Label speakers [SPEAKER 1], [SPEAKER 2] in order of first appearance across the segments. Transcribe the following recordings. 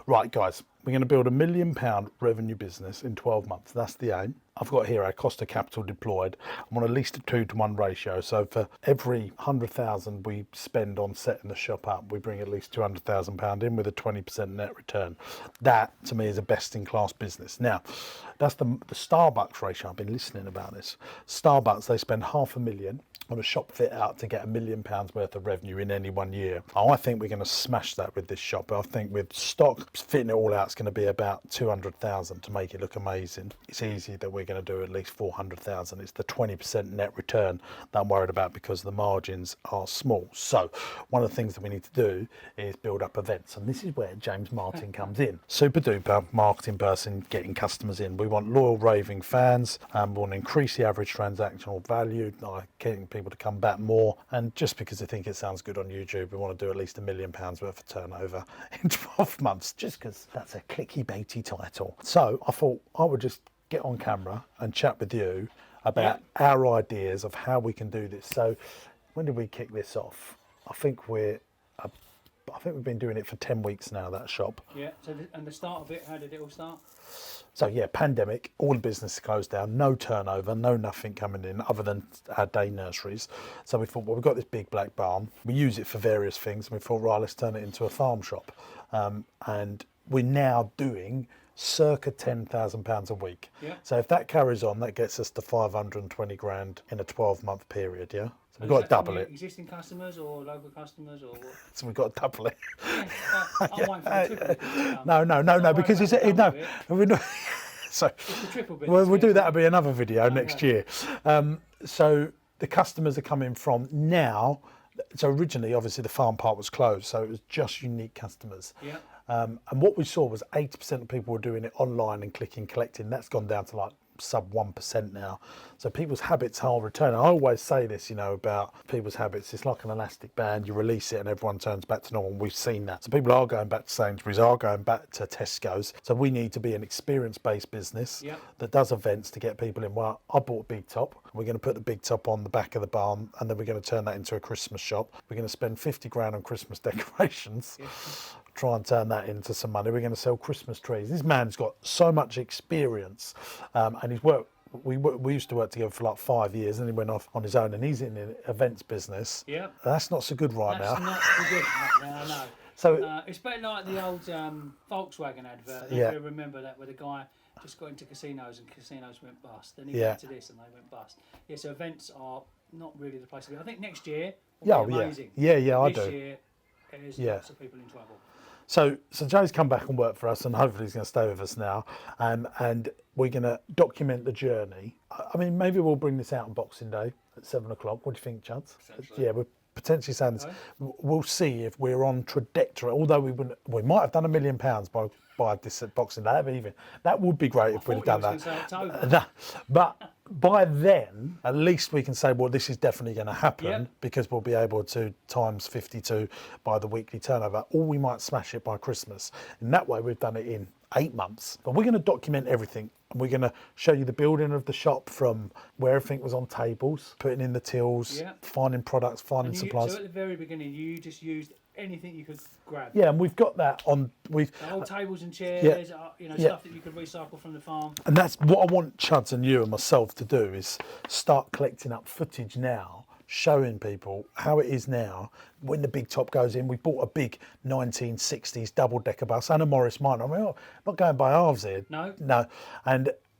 [SPEAKER 1] Right, guys, we're going to build £1 million revenue business in 12 months. That's the aim. I've got here our cost of capital deployed. I'm on at least a 2-to-1 ratio. So for every 100,000 we spend on setting the shop up, we bring at least £200,000 in with a 20% net return. That to me is a best-in-class business. Now, that's the Starbucks ratio. I've been listening about this. Starbucks, they spend £500,000 on a shop fit out to get £1 million worth of revenue in any 1 year. I think we're going to smash that with this shop. I think with stock fitting it all out, it's going to be about 200,000 to make it look amazing. It's easy that we're going to do at least 400,000. It's the 20% net return that I'm worried about because the margins are small. So one of the things that we need to do is build up events, and this is where James Martin comes in. Super duper marketing person getting customers in. We want loyal raving fans, we want to increase the average transactional value, like getting people to come back more, and just because they think it sounds good on YouTube, we want to do at least £1 million worth of turnover in 12 months, just because that's a clicky-baity title. So I thought I would just get on camera and chat with you about our ideas of how we can do this. So when did we kick this off? I think we've been doing it for 10 weeks now, that shop.
[SPEAKER 2] Yeah, so and the start of it, how did it all start?
[SPEAKER 1] So yeah, pandemic, all the business closed down, no turnover, no nothing coming in other than our day nurseries. So we thought, well, we've got this big black barn. We use it for various things. And we thought, right, let's turn it into a farm shop. And we're now doing circa £10,000 a week.
[SPEAKER 2] Yeah.
[SPEAKER 1] So if that carries on, that gets us to 520 grand in a 12-month period, yeah? So we've got to double it.
[SPEAKER 2] Existing customers or local customers or what?
[SPEAKER 1] So we've got to double it.
[SPEAKER 2] Yeah, I'm waiting for the triple.
[SPEAKER 1] No, because it's we're not. So
[SPEAKER 2] It's the triple bit.
[SPEAKER 1] we'll do that. Will be another video next year. So the customers are coming from now. So originally, obviously, the farm part was closed, so it was just unique customers.
[SPEAKER 2] Yeah.
[SPEAKER 1] And what we saw was 80% of people were doing it online and clicking, collecting. That's gone down to like sub 1% now. So people's habits are returning. I always say this, about people's habits. It's like an elastic band. You release it and everyone turns back to normal. We've seen that. So people are going back to Sainsbury's, are going back to Tesco's. So we need to be an experience-based business that does events to get people in. Well, I bought a big top. We're going to put the big top on the back of the barn, and then we're going to turn that into a Christmas shop. We're going to spend 50 grand on Christmas decorations. Try and turn that into some money. We're going to sell Christmas trees. This man's got so much experience, and he's worked. We used to work together for like 5 years, and he went off on his own, and he's in the events business.
[SPEAKER 2] Yeah,
[SPEAKER 1] that's not so good right now.
[SPEAKER 2] That's not so good right now. No.
[SPEAKER 1] So
[SPEAKER 2] it's better like the old Volkswagen advert. If you remember that, where the guy just got into casinos and casinos went bust. Then he went to this and they went bust. Yeah, so events are not really the place to be. I think next year will be amazing.
[SPEAKER 1] Yeah, I
[SPEAKER 2] this
[SPEAKER 1] do.
[SPEAKER 2] Year, there's lots of people in trouble.
[SPEAKER 1] So Joe's come back and worked for us, and hopefully he's going to stay with us now. And we're going to document the journey. I mean, maybe we'll bring this out on Boxing Day at 7 o'clock. What do you think, Chuds? Yeah, we're potentially saying this. We'll see if we're on trajectory. Although we might have done £1 million by this Boxing Day. That would be great if we'd have done that. But by then, at least we can say, well, this is definitely going to happen because we'll be able to times 52 by the weekly turnover, or we might smash it by Christmas. In that way, we've done it in 8 months. But we're going to document everything. And we're going to show you the building of the shop from where everything was on tables, putting in the tills, finding products, finding supplies.
[SPEAKER 2] So at the very beginning, you just used anything you could grab.
[SPEAKER 1] Yeah, and we've got that on.
[SPEAKER 2] The old tables and chairs, stuff that you could recycle from the farm.
[SPEAKER 1] And that's what I want Chuds and you and myself to do, is start collecting up footage now, showing people how it is now. When the big top goes in, we bought a big 1960s double-decker bus and a Morris Minor. I mean, I'm not going by halves here. No.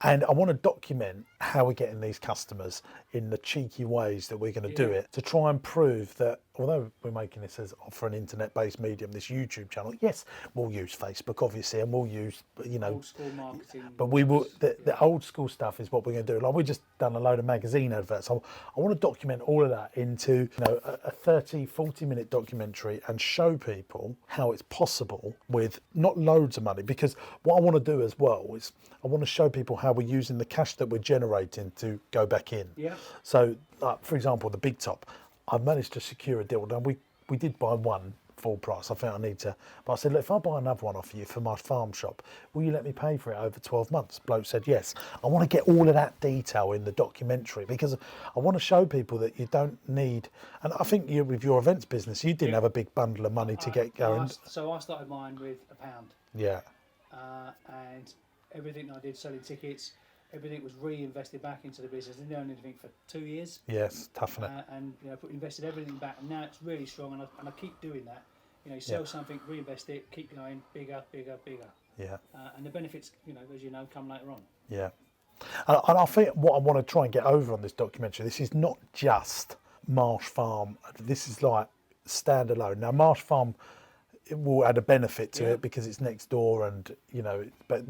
[SPEAKER 1] And I want to document how we're getting these customers in the cheeky ways that we're going to do it, to try and prove that although we're making this as for an internet-based medium, this YouTube channel, yes, we'll use Facebook obviously, and we'll use
[SPEAKER 2] old school marketing.
[SPEAKER 1] But we will the old school stuff is what we're going to do. Like we just done a load of magazine adverts. So I want to document all of that into a 30-40 minute documentary and show people how it's possible with not loads of money. Because what I want to do as well is I want to show people how we're using the cash that we're generating to go back in.
[SPEAKER 2] Yeah.
[SPEAKER 1] So, for example, the big top, I've managed to secure a deal. Now we did buy one full price. I think I need to, but I said, look, if I buy another one off you for my farm shop, will you let me pay for it over 12 months? Bloke said yes. I want to get all of that detail in the documentary because I want to show people that you don't need, and I think with your events business, you didn't have a big bundle of money to get going.
[SPEAKER 2] So I started mine with £1.
[SPEAKER 1] Yeah.
[SPEAKER 2] And everything I did selling tickets, everything was reinvested back into the business. I didn't own anything for 2 years.
[SPEAKER 1] Yes, tough on it.
[SPEAKER 2] And invested everything back, and now it's really strong. And I keep doing that. Sell something, reinvest it, keep going, bigger.
[SPEAKER 1] Yeah.
[SPEAKER 2] And the benefits, as you know, come later on.
[SPEAKER 1] Yeah. And I think what I want to try and get over on this documentary, this is not just Marsh Farm. This is like standalone. Now, Marsh Farm, it will add a benefit to it because it's next door, and but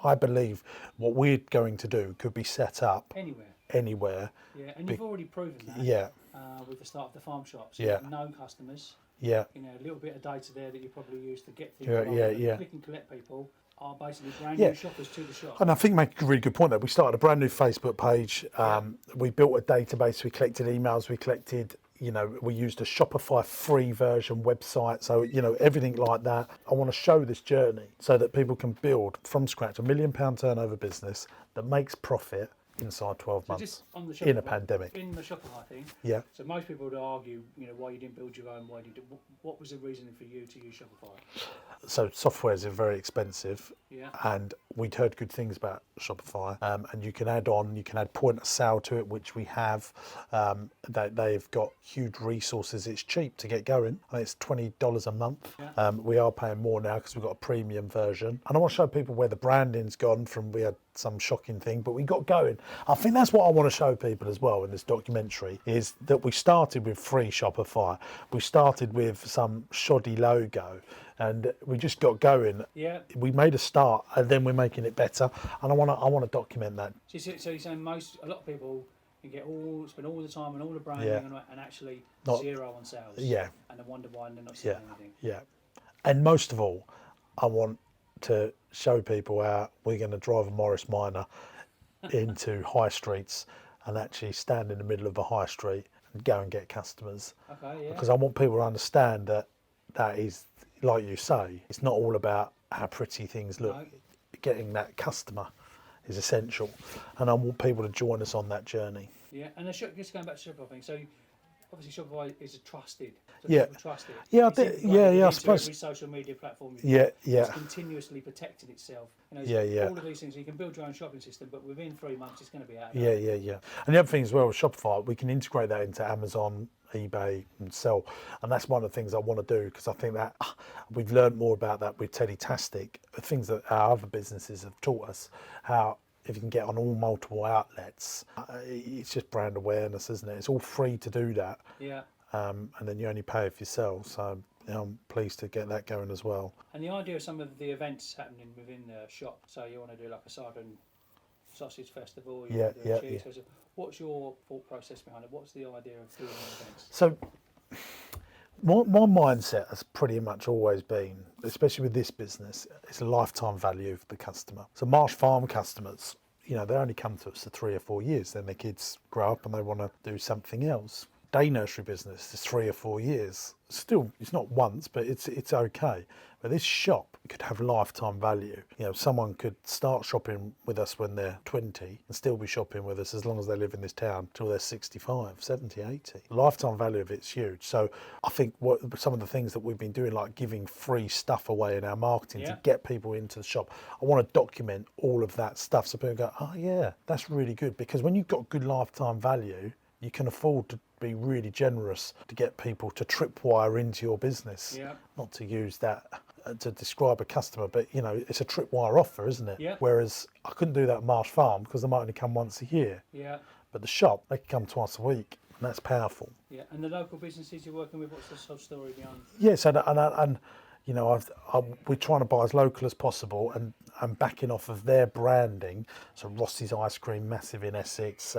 [SPEAKER 1] I believe what we're going to do could be set up anywhere.
[SPEAKER 2] Yeah, and you've already proven that.
[SPEAKER 1] Yeah.
[SPEAKER 2] With the start of the farm shops.
[SPEAKER 1] Yeah.
[SPEAKER 2] Known customers.
[SPEAKER 1] Yeah.
[SPEAKER 2] A little bit of data there that you probably use to get things. Click and collect people are basically brand new shoppers to the shop.
[SPEAKER 1] And I think you make a really good point there. We started a brand new Facebook page. We built a database. We collected emails. We collected, we used a Shopify free version website. So, everything like that. I want to show this journey so that people can build from scratch a £1 million turnover business that makes profit inside 12 months
[SPEAKER 2] just on the
[SPEAKER 1] in a pandemic.
[SPEAKER 2] In the Shopify thing, so most people would argue, why you didn't build your own, what was the reasoning for you to use Shopify?
[SPEAKER 1] So software is very expensive,
[SPEAKER 2] Yeah.
[SPEAKER 1] and we'd heard good things about Shopify, and you can add point of sale to it, which we have. They've got huge resources. It's cheap to get going. I think it's $20 a month.
[SPEAKER 2] Yeah.
[SPEAKER 1] We are paying more now because we've got a premium version, and I want to show people where the branding's gone from. We had some shocking thing, but we got going. I think that's what I want to show people as well in this documentary, is that we started with free Shopify. We started with some shoddy logo, and we just got going.
[SPEAKER 2] Yeah.
[SPEAKER 1] We made a start, and then we're making it better. And I want to document that.
[SPEAKER 2] So you're saying a lot of people can spend all the time and all the branding and actually zero on sales.
[SPEAKER 1] Yeah.
[SPEAKER 2] And then wonder why they're not selling anything.
[SPEAKER 1] Yeah. And most of all, I want to show people how we're going to drive a Morris Minor into high streets and actually stand in the middle of a high street and go and get customers.
[SPEAKER 2] Okay, yeah.
[SPEAKER 1] Because I want people to understand that is, like you say, it's not all about how pretty things look. No. Getting that customer is essential, and I want people to join us on that journey.
[SPEAKER 2] Yeah, and just going back to Shopify thing, so obviously Shopify is a trusted. So
[SPEAKER 1] yeah.
[SPEAKER 2] People trust it.
[SPEAKER 1] Yeah, I suppose.
[SPEAKER 2] Every social media platform.
[SPEAKER 1] It's
[SPEAKER 2] continuously protecting itself. All of these things. You can build your own shopping system, but within 3 months, it's going to be out.
[SPEAKER 1] Yeah. And the other thing as well with Shopify, we can integrate that into Amazon, eBay, and sell. And that's one of the things I want to do, because I think that we've learned more about that with Teddytastic, the things that our other businesses have taught us, how if you can get on all multiple outlets, it's just brand awareness, isn't it? It's all free to do that.
[SPEAKER 2] Yeah.
[SPEAKER 1] And then you only pay if you sell. So I'm pleased to get that going as well.
[SPEAKER 2] And the idea of some of the events happening within the shop, so you want to do like a cider and sausage festival, you want to do a cheese festival. What's your thought process behind it? What's the idea of doing events?
[SPEAKER 1] So my mindset has pretty much always been, especially with this business, it's a lifetime value for the customer. So Marsh Farm customers, they only come to us for 3 or 4 years, then their kids grow up and they want to do something else. Day nursery business is 3 or 4 years. Still, it's not once, but it's okay. But this shop could have lifetime value. Someone could start shopping with us when they're 20 and still be shopping with us as long as they live in this town till they're 65, 70, 80. Lifetime value of it's huge. So I think some of the things that we've been doing, like giving free stuff away in our marketing to get people into the shop, I want to document all of that stuff so people go, oh yeah, that's really good. Because when you've got good lifetime value, you can afford to be really generous to get people to tripwire into your business.
[SPEAKER 2] Yeah.
[SPEAKER 1] Not to use that to describe a customer, but it's a tripwire offer, isn't it?
[SPEAKER 2] Yeah.
[SPEAKER 1] Whereas I couldn't do that at Marsh Farm because they might only come once a year.
[SPEAKER 2] Yeah.
[SPEAKER 1] But the shop, they can come twice a week, and that's powerful.
[SPEAKER 2] Yeah. And the local businesses you're working with, what's the sub story behind?
[SPEAKER 1] Yes, and we're trying to buy as local as possible, and I'm backing off of their branding. So Rossi's Ice Cream, massive in Essex,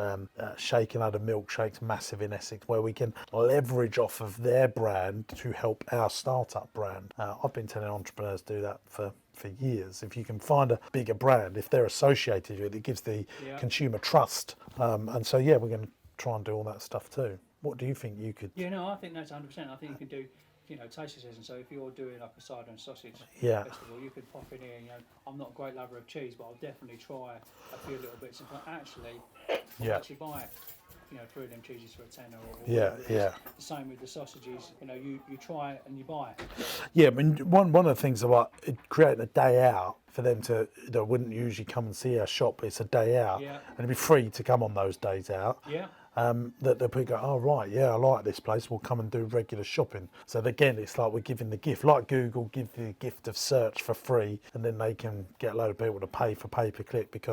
[SPEAKER 1] Shake and Other Milkshakes, massive in Essex, where we can leverage off of their brand to help our startup brand. I've been telling entrepreneurs to do that for years. If you can find a bigger brand, if they're associated with it, it gives the consumer trust. And so, we're going to try and do all that stuff too. What do you think you could?
[SPEAKER 2] Yeah, no, I think that's 100%. I think you can do taster season. So if you're doing like a cider and sausage festival, you could pop in here. I'm not a great lover of cheese, but I'll definitely try a few little bits and actually buy it. 3 of them cheeses for a tenner or
[SPEAKER 1] Yeah,
[SPEAKER 2] whatever it is.
[SPEAKER 1] yeah.
[SPEAKER 2] The same with the sausages. You try it and you buy it.
[SPEAKER 1] Yeah, I mean, one of the things about creating a day out for them they wouldn't usually come and see our shop, but it's a day out,
[SPEAKER 2] Yeah.
[SPEAKER 1] and it'd be free to come on those days out.
[SPEAKER 2] Yeah.
[SPEAKER 1] That people go, oh right, yeah, I like this place, we'll come and do regular shopping. So again, it's like we're giving the gift, like Google give the gift of search for free, and then they can get a load of people to pay for pay-per-click,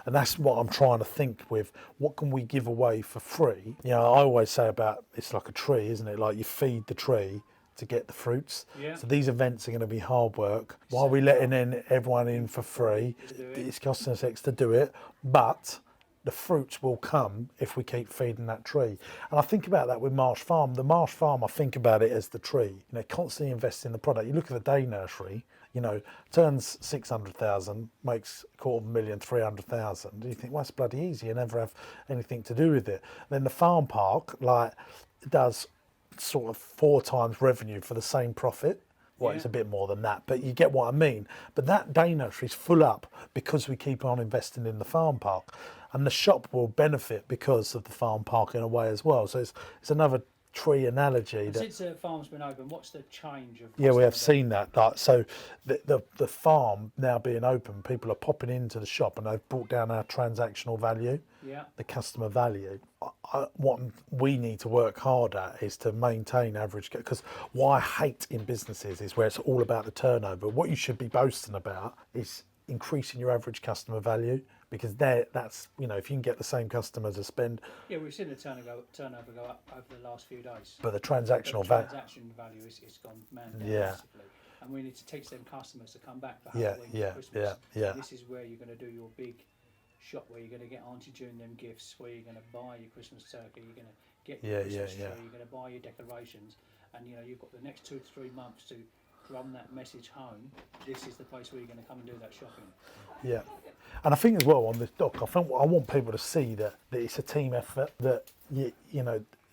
[SPEAKER 1] and that's what I'm trying to think with, what can we give away for free? I always say about, it's like a tree, isn't it? Like you feed the tree to get the fruits.
[SPEAKER 2] Yeah.
[SPEAKER 1] So these events are going to be hard work. Why are we letting everyone in for free? It's costing us X to do it, but the fruits will come if we keep feeding that tree. And I think about that with Marsh Farm. The Marsh Farm, I think about it as the tree. Constantly invest in the product. You look at the day nursery, turns 600,000, makes 250,000, 300,000. You think, well, that's bloody easy. You never have anything to do with it. Then the farm park, does sort of 4 times revenue for the same profit. Well, it's a bit more than that, but you get what I mean. But that day nursery is full up because we keep on investing in the farm park, and the shop will benefit because of the farm park in a way as well. So it's another tree analogy.
[SPEAKER 2] Since the farm's been open, what's the change of?
[SPEAKER 1] Yeah, we have seen that. So the farm now being open, people are popping into the shop and they've brought down our transactional value, the customer value. What we need to work hard at is to maintain average, because what I hate in businesses is where it's all about the turnover. What you should be boasting about is increasing your average customer value, because that's if you can get the same customer to spend.
[SPEAKER 2] Yeah, we've seen the turnover go up over the last few days.
[SPEAKER 1] But the transaction
[SPEAKER 2] value is gone down massively. And we need to teach them customers to come back for Halloween, Christmas.
[SPEAKER 1] Yeah.
[SPEAKER 2] This is where you're going to do your big shop, where you're going to get Auntie June them gifts, where you're going to buy your Christmas turkey, you're going to get your Christmas tree, you're going to buy your decorations, and you've got the next 2 to 3 months to drum that message home. This is the place where you're going to come and do that shopping.
[SPEAKER 1] Yeah, and I think as well on this doc, I want people to see that it's a team effort, that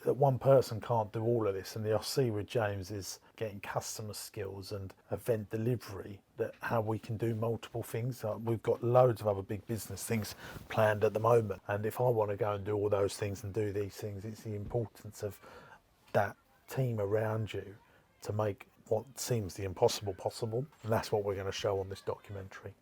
[SPEAKER 1] that one person can't do all of this, and the I see with James is getting customer skills and event delivery, that how we can do multiple things. We've got loads of other big business things planned at the moment, and if I want to go and do all those things and do these things, it's the importance of that team around you to make what seems the impossible possible, and that's what we're going to show on this documentary.